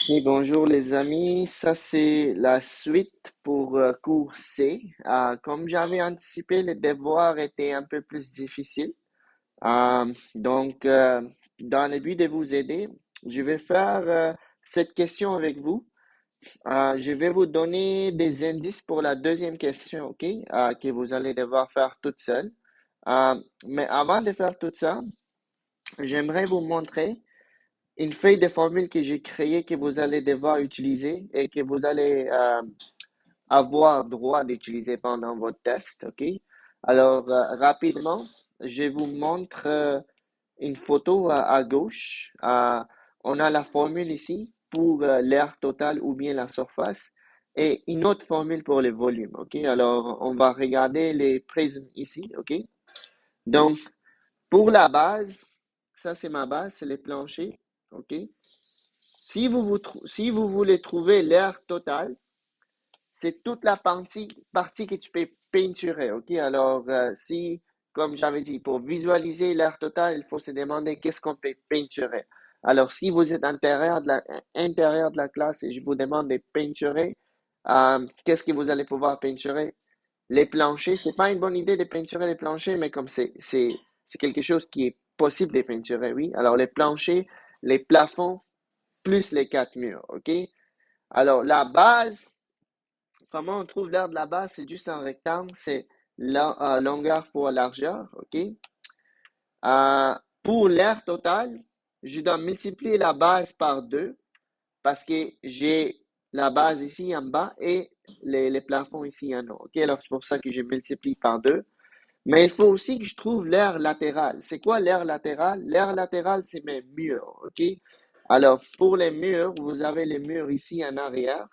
Oui, bonjour les amis, ça c'est la suite pour cours C. Comme j'avais anticipé, les devoirs étaient un peu plus difficiles. Donc, dans le but de vous aider, je vais faire cette question avec vous. Je vais vous donner des indices pour la deuxième question, OK, que vous allez devoir faire toute seule. Mais avant de faire tout ça, j'aimerais vous montrer une feuille de formule que j'ai créée que vous allez devoir utiliser et que vous allez avoir droit d'utiliser pendant votre test, OK? Alors, rapidement, je vous montre une photo à gauche. On a la formule ici pour l'air total ou bien la surface et une autre formule pour les volumes, OK? Alors, on va regarder les prismes ici, OK? Donc, pour la base, ça c'est ma base, c'est les planchers, OK? Si vous voulez trouver l'air total, c'est toute la partie que tu peux peinturer, ok? Alors, si, comme j'avais dit, pour visualiser l'air total, il faut se demander qu'est-ce qu'on peut peinturer. Alors, si vous êtes intérieur de la classe et je vous demande de peinturer, qu'est-ce que vous allez pouvoir peinturer? Les planchers, c'est pas une bonne idée de peinturer les planchers, mais comme c'est quelque chose qui est possible de peinturer, oui. Alors, les planchers, les plafonds, plus les quatre murs, OK? Alors, la base, comment on trouve l'aire de la base? C'est juste un rectangle, c'est la longueur fois largeur, OK? Pour l'aire totale, je dois multiplier la base par 2 parce que j'ai la base ici en bas et les plafonds ici en haut, OK? Alors, c'est pour ça que je multiplie par 2. Mais il faut aussi que je trouve l'aire latérale. C'est quoi l'aire latérale? L'aire latérale, c'est mes murs, OK? Alors, pour les murs, vous avez les murs ici en arrière.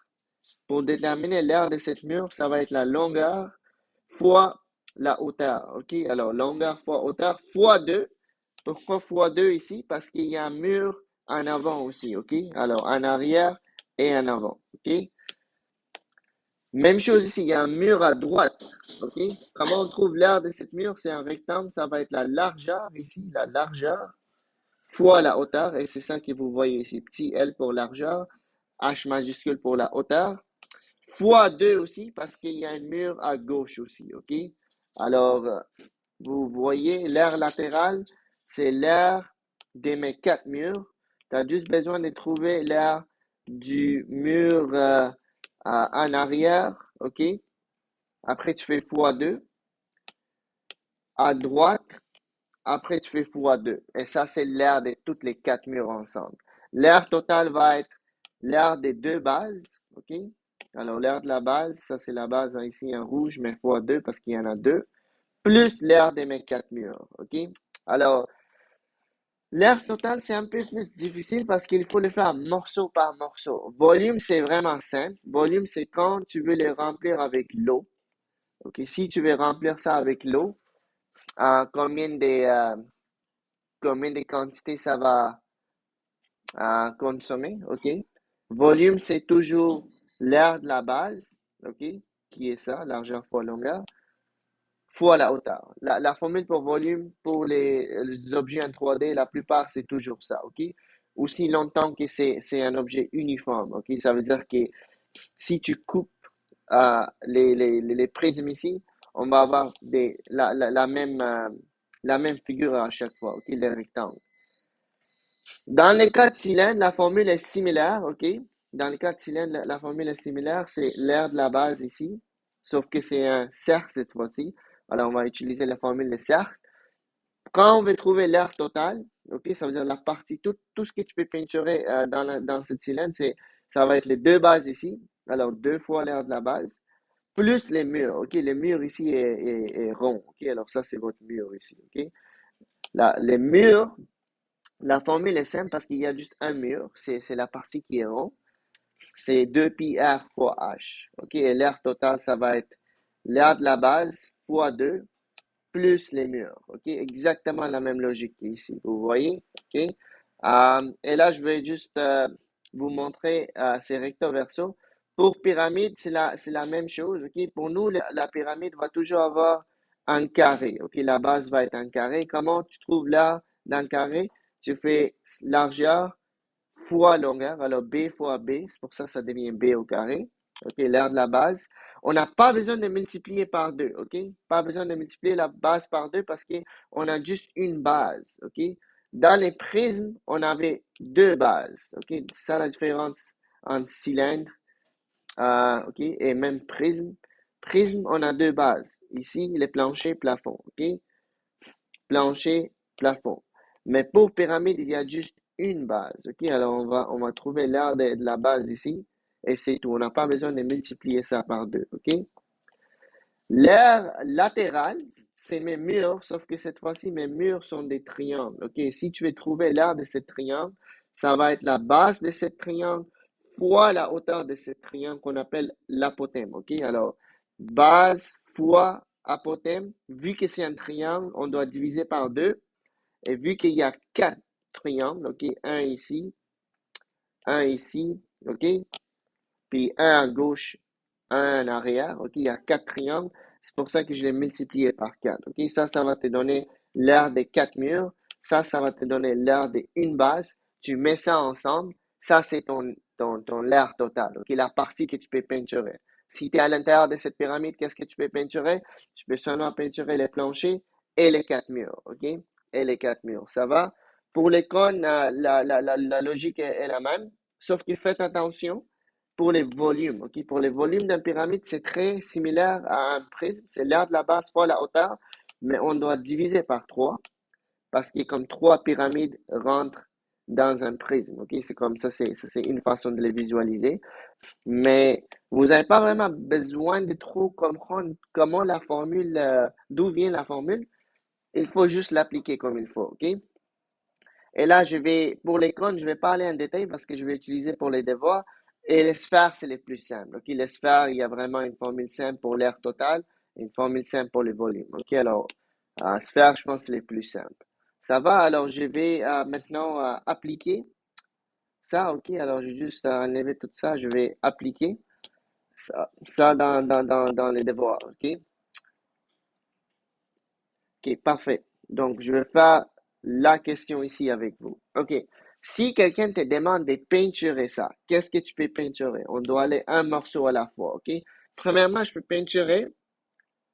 Pour déterminer l'aire de cette mur, ça va être la longueur fois la hauteur. OK? Alors, longueur fois hauteur fois 2. Pourquoi fois 2 ici? Parce qu'il y a un mur en avant aussi. OK? Alors, en arrière et en avant. OK? Même chose ici, il y a un mur à droite. OK? Comment on trouve l'aire de cette mur? C'est un rectangle, ça va être la largeur ici, la largeur fois la hauteur. Et c'est ça que vous voyez ici. Petit L pour largeur, H majuscule pour la hauteur fois 2 aussi, parce qu'il y a un mur à gauche aussi, OK? Alors, vous voyez, l'aire latérale, c'est l'aire de mes quatre murs. Tu as juste besoin de trouver l'aire du mur en arrière, OK? Après, tu fais fois 2. À droite, après, tu fais fois 2. Et ça, c'est l'aire de toutes les quatre murs ensemble. L'aire totale va être l'aire des deux bases, OK? Alors, l'aire de la base, ça, c'est la base ici en rouge, mais fois 2 parce qu'il y en a deux, plus l'aire de mes quatre murs, OK? Alors, l'aire totale, c'est un peu plus difficile parce qu'il faut le faire morceau par morceau. Volume, c'est vraiment simple. Volume, c'est quand tu veux le remplir avec l'eau, OK? Si tu veux remplir ça avec l'eau, euh, combien de, euh, combien de quantités ça va consommer, OK? Volume, c'est toujours l'aire de la base, OK? Qui est ça, largeur fois longueur, fois la hauteur. La formule pour volume pour les objets en 3D, la plupart, c'est toujours ça, OK? Aussi longtemps que c'est un objet uniforme, OK? Ça veut dire que si tu coupes les prismes ici, on va avoir la même figure à chaque fois, OK? Les rectangles. Dans le cas de cylindre, la formule est similaire, OK? Dans le cas de cylindre, la formule est similaire, c'est l'aire de la base ici, sauf que c'est un cercle cette fois-ci. Alors, on va utiliser la formule de cercle. Quand on veut trouver l'aire totale, OK, ça veut dire la partie, tout ce que tu peux peinturer dans ce cylindre, ça va être les deux bases ici. Alors, deux fois l'aire de la base, plus les murs, OK? Le mur ici est rond, OK? Alors, ça, c'est votre mur ici, OK? Les murs, la formule est simple parce qu'il y a juste un mur, c'est la partie qui est rond. C'est 2 pi r fois h. OK? Et l'air total, ça va être l'air de la base fois 2 plus les murs. OK? Exactement la même logique ici. Vous voyez? OK? Et là, je vais juste vous montrer ces recto verso. Pour pyramide, c'est la même chose. OK? Pour nous, la pyramide va toujours avoir un carré. OK? La base va être un carré. Comment tu trouves là dans le carré? Tu fais largeur fois longueur. Alors, B fois B, c'est pour ça que ça devient B au carré. OK, l'aire de la base. On n'a pas besoin de multiplier par 2, OK? Pas besoin de multiplier la base par 2 parce qu'on a juste une base, OK? Dans les prismes, on avait deux bases, OK? C'est ça la différence entre cylindre, OK? Et même prisme. Prisme, on a deux bases. Ici, les planchers, plafond, OK? Plancher, plafond. Mais pour pyramide, il y a juste une base. OK? Alors, on va trouver l'aire de la base ici. Et c'est tout. On n'a pas besoin de multiplier ça par 2. OK? L'aire latérale, c'est mes murs, sauf que cette fois-ci, mes murs sont des triangles. OK? Si tu veux trouver l'aire de ce triangle, ça va être la base de ce triangle fois la hauteur de ce triangle qu'on appelle l'apothème. OK? Alors, base fois apothème. Vu que c'est un triangle, on doit diviser par 2. Et vu qu'il y a quatre triangles, OK, un ici, OK, puis un à gauche, un en arrière, OK, il y a quatre triangles. C'est pour ça que je l'ai multiplié par 4. OK, ça va te donner l'aire des quatre murs. Ça va te donner l'aire d'une base. Tu mets ça ensemble. Ça, c'est ton l'aire totale. OK, la partie que tu peux peinturer. Si tu es à l'intérieur de cette pyramide, qu'est-ce que tu peux peinturer? Tu peux seulement peinturer les planchers et les quatre murs. OK, et les quatre murs. Ça va? Pour les cônes, la logique est la même. Sauf que faites attention pour les volumes. OK? Pour les volumes d'une pyramide, c'est très similaire à un prisme. C'est l'aire de la base fois la hauteur, mais on doit diviser par 3 parce que comme trois pyramides rentrent dans un prisme. OK? C'est comme ça, c'est une façon de les visualiser. Mais vous n'avez pas vraiment besoin de trop comprendre comment la formule, d'où vient la formule. Il faut juste l'appliquer comme il faut. OK? Et là, pour les cônes, je vais pas aller en détail parce que je vais utiliser pour les devoirs. Et les sphères, c'est les plus simples. OK, les sphères, il y a vraiment une formule simple pour l'air total et une formule simple pour les volumes. OK, alors, sphères, je pense, c'est les plus simples. Ça va? Alors, je vais maintenant appliquer ça. OK, alors, je vais juste enlever tout ça. Je vais appliquer ça dans les devoirs. OK? Ok, parfait. Donc, je vais faire la question ici avec vous. Ok. Si quelqu'un te demande de peinturer ça, qu'est-ce que tu peux peinturer? On doit aller un morceau à la fois, ok? Premièrement, je peux peinturer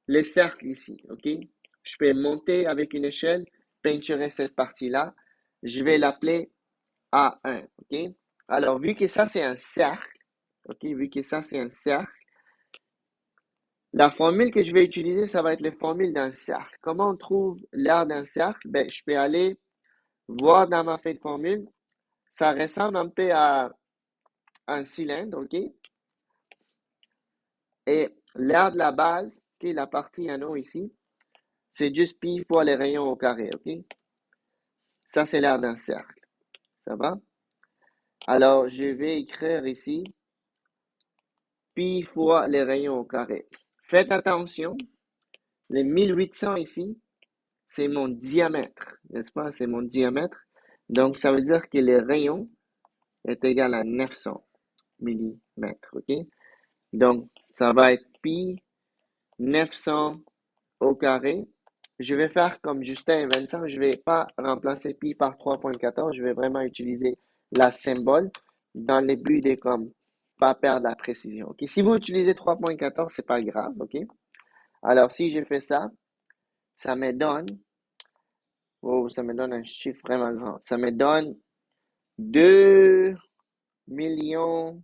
les cercles ici, ok? Je peux monter avec une échelle, peinturer cette partie-là. Je vais l'appeler A1, ok? Alors, vu que ça, c'est un cercle, ok? Vu que ça, c'est un cercle, la formule que je vais utiliser, ça va être la formule d'un cercle. Comment on trouve l'aire d'un cercle? Ben, je peux aller voir dans ma feuille de formule. Ça ressemble un peu à un cylindre, OK? Et l'aire de la base, qui est la partie en haut ici, c'est juste pi fois les rayons au carré, OK? Ça, c'est l'aire d'un cercle. Ça va? Alors, je vais écrire ici pi fois les rayons au carré. Faites attention, les 1800 ici, c'est mon diamètre, n'est-ce pas? C'est mon diamètre. Donc, ça veut dire que le rayon est égal à 900 millimètres, OK? Donc, ça va être pi 900 au carré. Je vais faire comme Justin et Vincent, je ne vais pas remplacer pi par 3,14, je vais vraiment utiliser la symbole dans le but de comme pas perdre la précision, OK? Si vous utilisez 3,14, c'est pas grave, OK? Alors, si je fais ça, ça me donne, oh, ça me donne un chiffre vraiment grand. Ça me donne 2 millions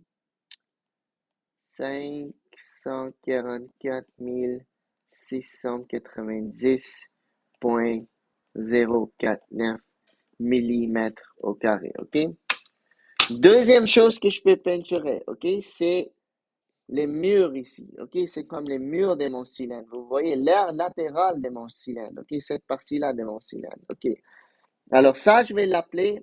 544 690,049 millimètres au carré, OK? Deuxième chose que je peux peinturer, OK? C'est les murs ici, OK? C'est comme les murs de mon cylindre. Vous voyez l'aire latérale de mon cylindre, OK? Cette partie-là de mon cylindre, OK? Alors ça, je vais l'appeler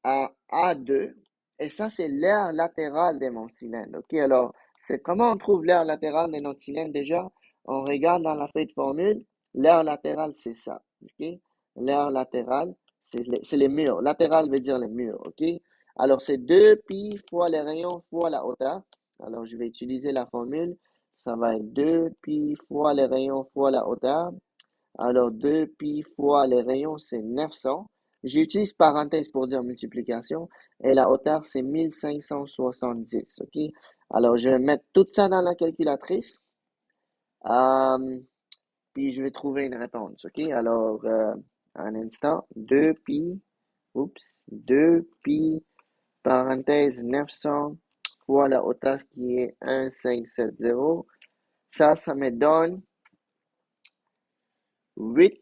à A2. Et ça, c'est l'aire latérale de mon cylindre. OK, alors, c'est comment on trouve l'aire latérale de notre cylindre déjà? On regarde dans la feuille de formule. L'aire latérale, c'est ça. OK? L'aire latérale, c'est les murs. Latéral veut dire les murs. OK? Alors, c'est 2 pi fois les rayons fois la hauteur. Alors, je vais utiliser la formule. Ça va être 2 pi fois les rayons fois la hauteur. Alors, 2 pi fois les rayons, c'est 900. J'utilise parenthèse pour dire multiplication. et la hauteur, c'est 1570, OK? Alors, je vais mettre tout ça dans la calculatrice, euh, puis je vais trouver une réponse, OK? Alors, un instant, 2pi, oups, 2pi, parenthèse 900 fois la hauteur qui est 1570. Ça me donne 8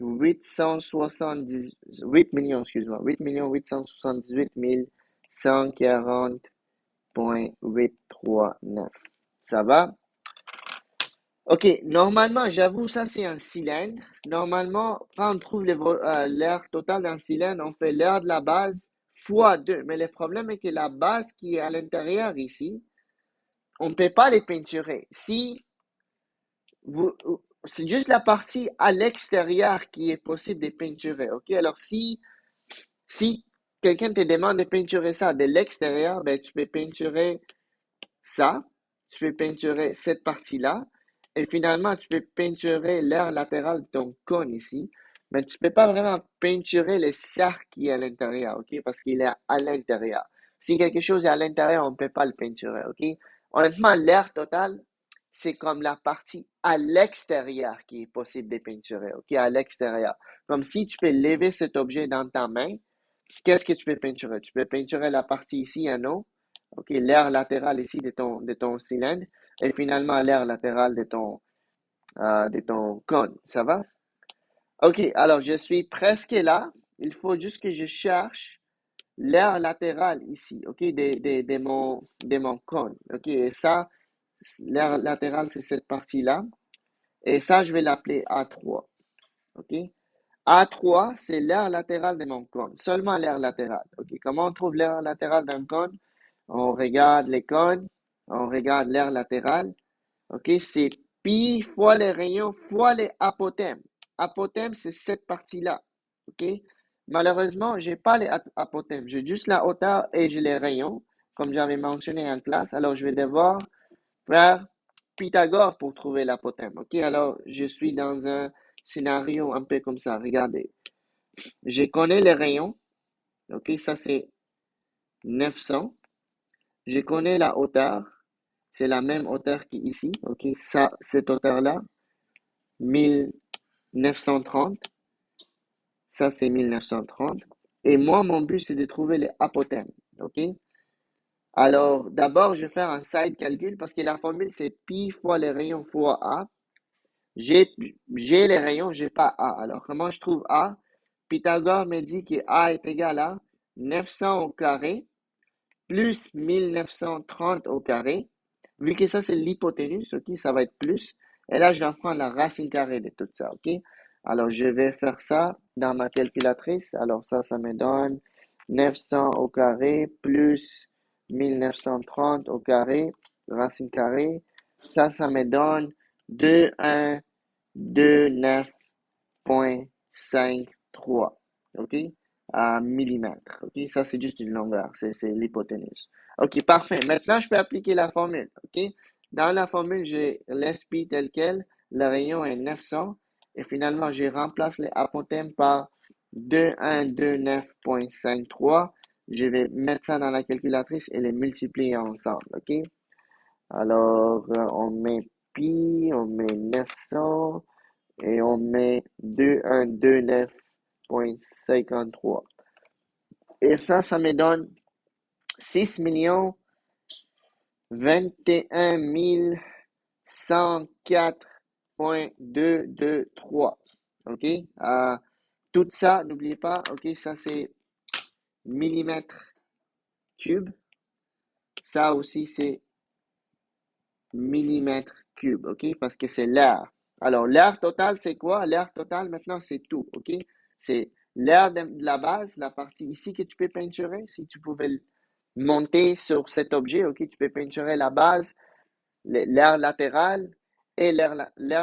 8 millions, excuse-moi, 8 848 140,839. Ça va? OK, normalement, j'avoue, ça c'est un cylindre. Normalement, quand on trouve l'air total d'un cylindre, on fait l'air de la base fois 2. Mais le problème est que la base qui est à l'intérieur ici, on ne peut pas les peinturer. Si vous, c'est juste la partie à l'extérieur qui est possible de peinturer. OK? Alors, si quelqu'un te demande de peinturer ça de l'extérieur, ben, tu peux peinturer ça, tu peux peinturer cette partie-là, et finalement, tu peux peinturer l'aire latéral de ton cône ici, mais tu ne peux pas vraiment peinturer le cercle qui est à l'intérieur, OK? Parce qu'il est à l'intérieur. Si quelque chose est à l'intérieur, on ne peut pas le peinturer, OK? Honnêtement, l'air total, c'est comme la partie à l'extérieur qui est possible de peinturer, OK? À l'extérieur. Comme si tu peux lever cet objet dans ta main, qu'est-ce que tu peux peinturer? Tu peux peinturer la partie ici en haut, ok, l'air latéral ici de ton cylindre, et finalement l'air latéral de ton cône. Ça va? Ok, alors je suis presque là. Il faut juste que je cherche l'air latéral ici, ok, de mon cône. Ok, et ça, l'air latéral, c'est cette partie-là. Et ça, je vais l'appeler A3. Ok? A3, c'est l'air latéral de mon cône, seulement l'air latéral. Ok, comment on trouve l'air latéral d'un cône? On regarde les cônes, on regarde l'air latéral. Ok, c'est pi fois les rayons fois les apothèmes. Apothème, c'est cette partie-là. Ok, malheureusement, j'ai pas les apothèmes, j'ai juste la hauteur et j'ai les rayons, comme j'avais mentionné en classe. Alors, je vais devoir faire Pythagore pour trouver l'apothème. Ok, alors je suis dans un scénario un peu comme ça. Regardez. Je connais les rayons. OK, ça c'est 900. Je connais la hauteur. C'est la même hauteur qu'ici. OK, ça, cette hauteur-là, 1930. Ça c'est 1930. Et moi, mon but, c'est de trouver les apothèmes. OK? Alors, d'abord, je vais faire un side calcul parce que la formule, c'est pi fois les rayons fois A. J'ai, j'ai les rayons, j'ai pas A. Alors, comment je trouve A? Pythagore me dit que A est égal à 900 au carré plus 1930 au carré. Vu que ça, c'est l'hypoténuse, ok, ça va être plus. Et là, je vais prendre la racine carrée de tout ça, ok? Alors, je vais faire ça dans ma calculatrice. Alors, ça me donne 900 au carré plus 1930 au carré, racine carrée. Ça me donne 2129,53, OK? À millimètres, OK? Ça, c'est juste une longueur, c'est l'hypoténuse. OK, parfait. Maintenant, je peux appliquer la formule, OK? Dans la formule, j'ai l'SP tel quel, le rayon est 900, et finalement, je remplace les apothèmes par 2129,53. Je vais mettre ça dans la calculatrice et les multiplier ensemble, OK? Alors, on met pi, on met 900, et on met 2129,53. Et ça me donne 6 021 104,223. OK? Tout ça, n'oubliez pas, OK, ça c'est millimètres cubes. Ça aussi c'est millimètres cubes, OK? Parce que c'est l'air. Alors, l'air total, c'est quoi? L'air total, maintenant, c'est tout, OK? C'est l'air de la base, la partie ici que tu peux peinturer. Si tu pouvais monter sur cet objet, OK? Tu peux peinturer la base, l'air latéral et l'air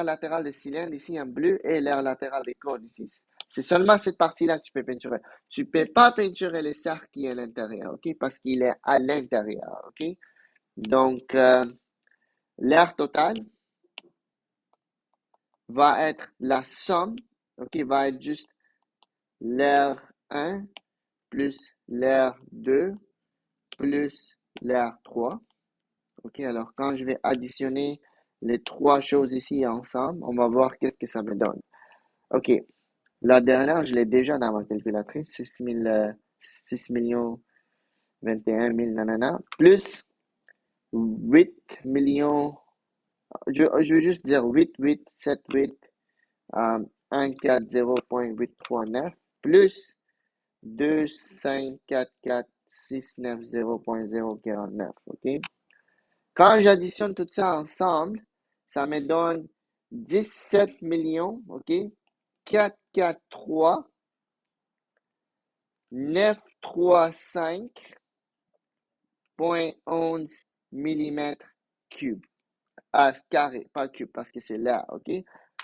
latéral des cylindres ici en bleu et l'air latéral des cônes ici. C'est seulement cette partie-là que tu peux peinturer. Tu ne peux pas peinturer le cercle qui est à l'intérieur, OK? Parce qu'il est à l'intérieur, OK? Donc, l'air total va être la somme, ok, va être juste l'air 1 plus l'air 2 plus l'air 3. OK, alors quand je vais additionner les trois choses ici ensemble, on va voir qu'est-ce que ça me donne. OK, la dernière, je l'ai déjà dans ma calculatrice, 6 millions 21 000 nanana, plus 8 millions, je veux juste dire 8, 140.839 plus 2544690.049. OK? Quand j'additionne tout ça ensemble, ça me donne 17 millions, OK? 443 935.11 millimètres cubes. Carré, pas cube, parce que c'est là, OK?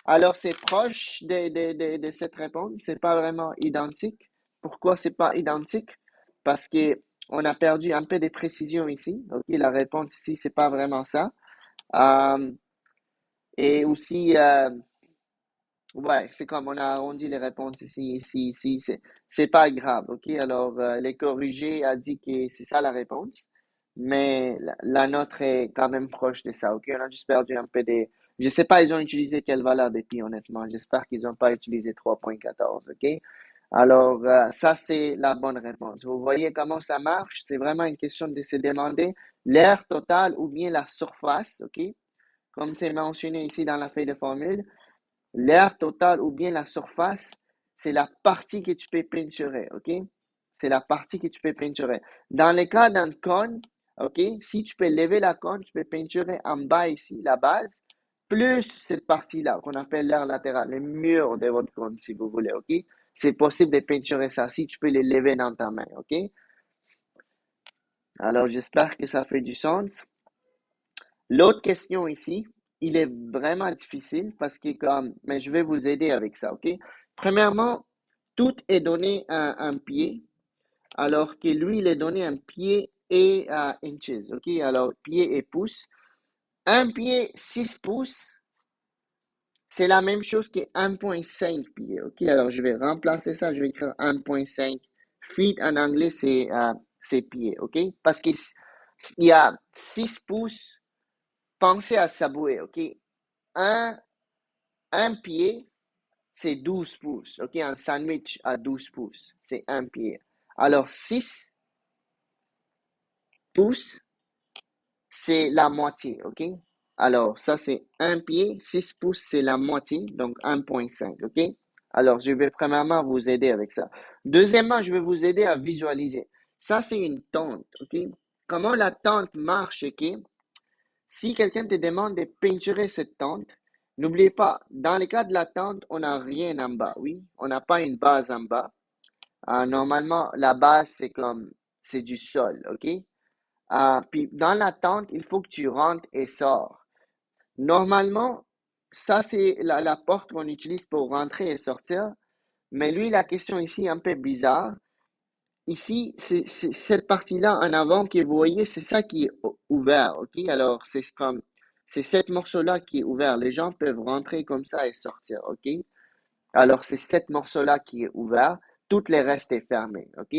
Alors, c'est proche de cette réponse, c'est pas vraiment identique. Pourquoi c'est pas identique? Parce que on a perdu un peu de précision ici, OK? La réponse ici, c'est pas vraiment ça. Euh, et aussi, ouais, c'est comme on a arrondi les réponses ici, c'est pas grave, OK? Alors, les corrigés a dit que c'est ça la réponse, mais la nôtre est quand même proche de ça, OK? On a juste perdu un peu des... Je sais pas, ils ont utilisé quelle valeur des pi, honnêtement. J'espère qu'ils n'ont pas utilisé 3.14, OK? Alors, ça, c'est la bonne réponse. Vous voyez comment ça marche? C'est vraiment une question de se demander l'air total ou bien la surface, OK? Comme c'est mentionné ici dans la feuille de formule. L'air total ou bien la surface, c'est la partie que tu peux peinturer, OK? C'est la partie que tu peux peinturer. Dans le cas d'un cône, OK? Si tu peux lever la cône, tu peux peinturer en bas ici, la base, plus cette partie-là qu'on appelle l'air latéral, le mur de votre cône, si vous voulez, OK? C'est possible de peinturer ça si tu peux le lever dans ta main, OK? Alors, j'espère que ça fait du sens. L'autre question ici, il est vraiment difficile parce que mais je vais vous aider avec ça, OK? Premièrement, tout est donné à un pied, alors que lui, il est donné un pied et inches, OK? Alors, pied et pouce. Un pied, 6 pouces, c'est la même chose que 1,5 pied, OK? Alors, je vais remplacer ça, je vais écrire 1,5 feet en anglais, c'est pied, OK? Parce qu'il y a 6 pouces, pensez à Subway, OK? Un, un pied, c'est 12 pouces. OK, un sandwich à 12 pouces, c'est un pied. Alors, 6 pouces, c'est la moitié. OK? Alors, ça, c'est un pied. 6 pouces, c'est la moitié, donc 1,5. OK? Alors, je vais premièrement vous aider avec ça. Deuxièmement, je vais vous aider à visualiser. Ça, c'est une tente. OK? Comment la tente marche? OK? Si quelqu'un te demande de peinturer cette tente, n'oubliez pas, dans le cas de la tente, on n'a rien en bas, oui. On n'a pas une base en bas. Normalement, la base, c'est du sol, OK? Puis dans la tente, il faut que tu rentres et sors. Normalement, ça, c'est la porte qu'on utilise pour rentrer et sortir. Mais lui, la question ici est un peu bizarre. Ici, c'est cette partie-là en avant que vous voyez, c'est ça qui est ouvert, ok? Alors, c'est cette morceau-là qui est ouvert. Les gens peuvent rentrer comme ça et sortir, ok? Alors, c'est cette morceau-là qui est ouvert. Tout le reste est fermé, ok?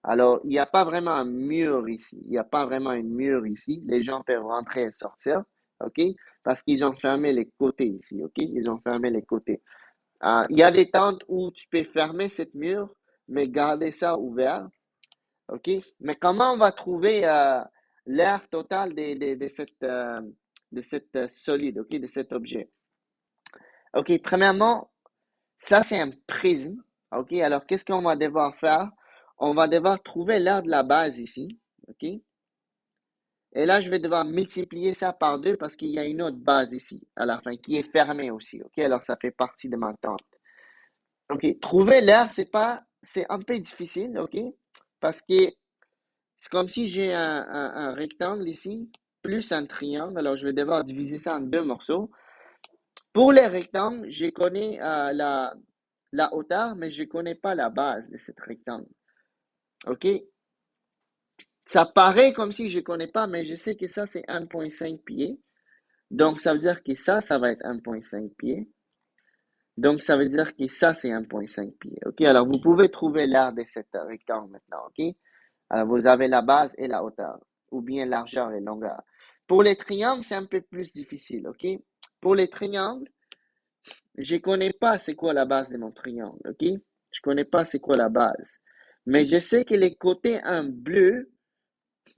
Alors, il n'y a pas vraiment un mur ici. Il n'y a pas vraiment un mur ici. Les gens peuvent rentrer et sortir, ok? Parce qu'ils ont fermé les côtés ici, ok? Ils ont fermé les côtés. Il y a des tentes où tu peux fermer cette mur, mais garder ça ouvert. OK? Mais comment on va trouver l'air total de cette solide, OK, de cet objet? OK, premièrement, ça c'est un prisme. OK, alors qu'est-ce qu'on va devoir faire? On va devoir trouver l'air de la base ici. OK? Et là, je vais devoir multiplier ça par 2 parce qu'il y a une autre base ici, à la fin, qui est fermée aussi. OK, alors ça fait partie de ma tente. OK, trouver l'air, c'est un peu difficile, OK? Parce que c'est comme si j'ai un rectangle ici, plus un triangle. Alors, je vais devoir diviser ça en deux morceaux. Pour les rectangles, je connais la hauteur, mais je ne connais pas la base de ce rectangle. OK? Ça paraît comme si je ne connais pas, mais je sais que ça, c'est 1,5 pieds. Donc, ça veut dire que ça va être 1,5 pieds. Donc, ça veut dire que ça, c'est 1,5 pieds. OK? Alors, vous pouvez trouver l'aire de cet rectangle maintenant. OK? Alors, vous avez la base et la hauteur, ou bien largeur et longueur. Pour les triangles, c'est un peu plus difficile. OK? Pour les triangles, je ne connais pas c'est quoi la base de mon triangle. OK? Je ne connais pas c'est quoi la base. Mais je sais que les côtés en bleu,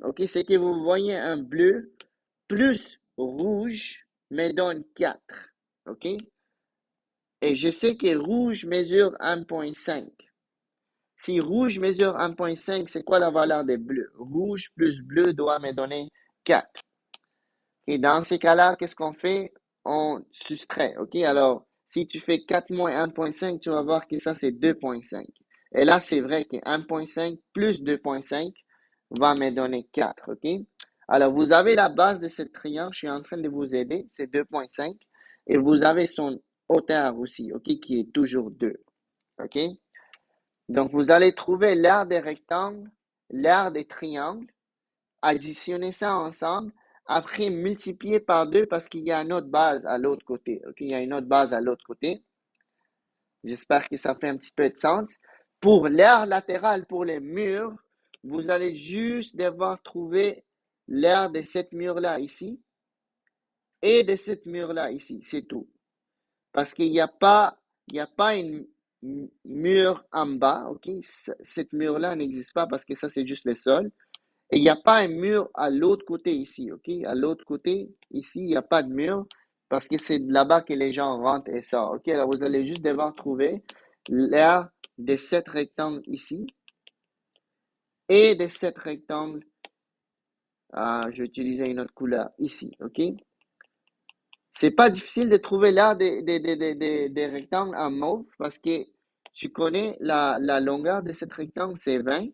OK, c'est que vous voyez un bleu plus rouge me donne 4. OK? Et je sais que rouge mesure 1,5. Si rouge mesure 1,5, c'est quoi la valeur de bleu? Rouge plus bleu doit me donner 4. Et dans ces cas-là, qu'est-ce qu'on fait? On soustrait. OK? Alors, si tu fais 4 moins 1,5, tu vas voir que ça, c'est 2,5. Et là, c'est vrai que 1,5 plus 2,5 va me donner 4. OK? Alors, vous avez la base de ce triangle. Je suis en train de vous aider. C'est 2,5. Et vous avez son hauteur aussi, OK? Qui est toujours 2. OK? Donc, vous allez trouver l'aire des rectangles, l'aire des triangles, additionner ça ensemble, après multiplier par 2 parce qu'il y a une autre base à l'autre côté. OK? Il y a une autre base à l'autre côté. J'espère que ça fait un petit peu de sens. Pour l'aire latérale, pour les murs, vous allez juste devoir trouver l'aire de cette mur-là ici et de cette mur-là ici. C'est tout. Parce qu'il n'y a pas une mur en bas, ok? Cette mur-là n'existe pas parce que ça, c'est juste le sol. Et il n'y a pas un mur à l'autre côté ici, ok? À l'autre côté, ici, il n'y a pas de mur parce que c'est là-bas que les gens rentrent et sortent, ok? Alors, vous allez juste devoir trouver l'aire de cet rectangle ici et de cet rectangle, je vais utiliser une autre couleur ici, ok? C'est pas difficile de trouver l'aire des rectangles en mauve parce que tu connais la longueur de cet rectangle, c'est 20.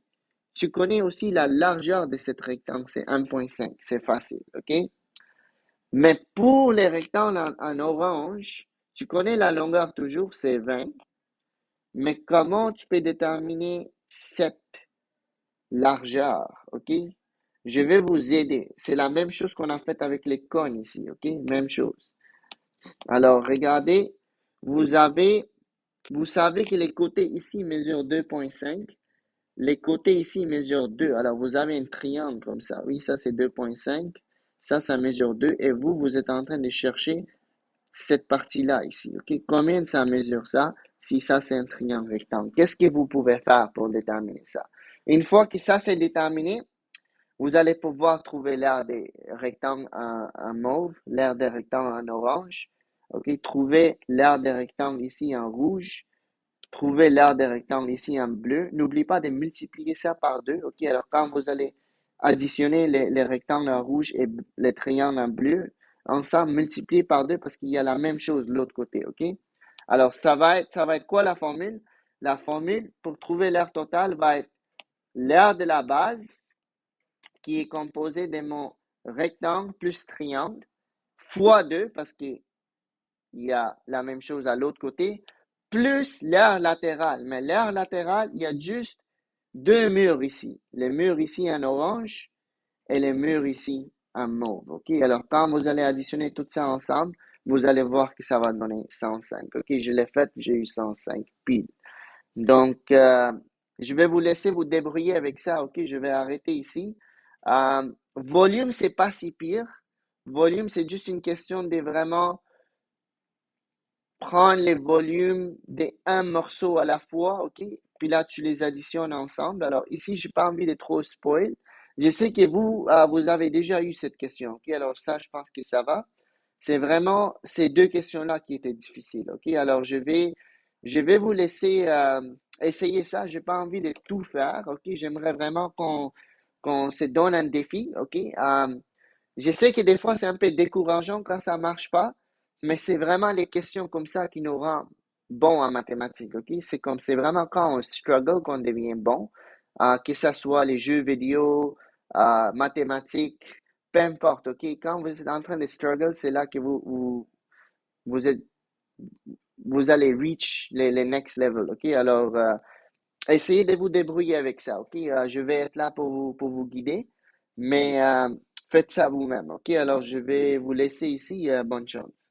Tu connais aussi la largeur de cet rectangle, c'est 1,5. C'est facile, OK? Mais pour les rectangles en orange, tu connais la longueur toujours, c'est 20. Mais comment tu peux déterminer cette largeur, OK? Je vais vous aider. C'est la même chose qu'on a fait avec les cônes ici, OK? Même chose. Alors, regardez, vous avez, vous savez que les côtés ici mesurent 2,5. Les côtés ici mesurent 2. Alors, vous avez un triangle comme ça. Oui, ça, c'est 2,5. Ça mesure 2. Et vous, vous êtes en train de chercher cette partie-là ici. OK? Combien ça mesure ça? Si ça, c'est un triangle rectangle. Qu'est-ce que vous pouvez faire pour déterminer ça? Une fois que ça, c'est déterminé, vous allez pouvoir trouver l'aire des rectangles en mauve, l'aire des rectangles en orange. OK? Trouver l'aire des rectangles ici en rouge. Trouver l'aire des rectangles ici en bleu. N'oubliez pas de multiplier ça par 2. OK? Alors, quand vous allez additionner les rectangles en rouge et les triangles en bleu, ensemble, multiplier par 2 parce qu'il y a la même chose de l'autre côté. OK? Alors, ça va être quoi la formule? La formule pour trouver l'aire totale va être l'aire de la base qui est composée de mon rectangle plus triangle fois 2 parce qu'il y a la même chose à l'autre côté, plus l'aire latérale. Mais l'aire latérale, il y a juste deux murs ici. Le mur ici en orange et le mur ici en mauve. OK? Alors, quand vous allez additionner tout ça ensemble, vous allez voir que ça va donner 105. OK? Je l'ai fait, j'ai eu 105 pile. Donc, je vais vous laisser vous débrouiller avec ça. OK? Je vais arrêter ici. Volume, c'est pas si pire. Volume, c'est juste une question de vraiment prendre les volumes d'un morceau à la fois, OK? Puis là, tu les additionnes ensemble. Alors ici, j'ai pas envie de trop spoil. Je sais que vous, vous avez déjà eu cette question, OK? Alors ça, je pense que ça va. C'est vraiment ces deux questions-là qui étaient difficiles, OK? Alors je vais vous laisser essayer ça. J'ai pas envie de tout faire, OK? J'aimerais vraiment qu'on se donne un défi, OK? Je sais que des fois, c'est un peu décourageant quand ça marche pas, mais c'est vraiment les questions comme ça qui nous rendent bons en mathématiques, OK? C'est vraiment quand on struggle qu'on devient bon, que ce soit les jeux vidéo, mathématiques, peu importe, OK? Quand vous êtes en train de struggle, c'est là que vous êtes, vous allez reach les next level, OK? Alors, essayez de vous débrouiller avec ça, OK? Je vais être là pour vous guider, mais faites ça vous-même, OK? Alors, je vais vous laisser ici. Bonne chance.